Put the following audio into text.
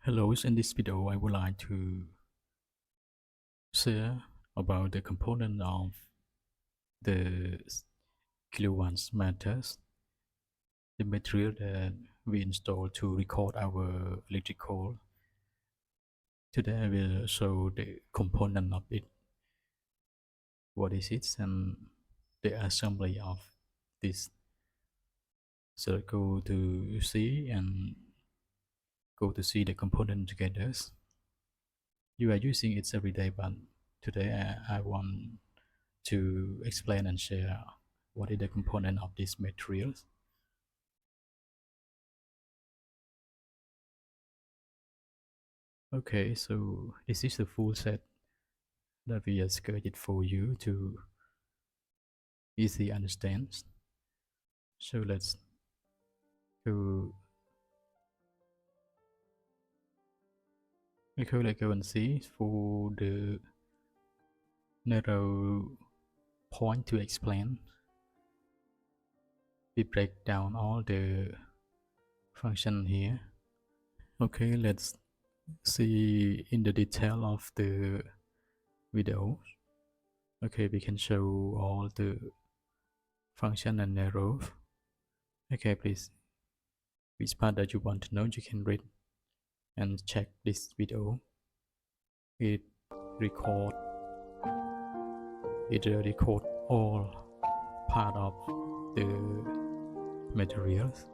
Hello, in this video I would like to share about the component of the KWH matters, the material that we install to record our electrical. Today I will show the component of it, what is it, and the assembly of this. So go to see and go to see the component together. You are using it every day, but today I want to explain and share what is the component of these materials. Okay, so this is the full set that we have created for you to easily understand. So let's go. Okay, let's go and see for the narrow point to explain. We break down all the function here. Okay, let's see in the detail of the video. Okay, we can show all the function and arrows. Okay, please, which part that you want to know, you can read and check this video. It record all part of the materials.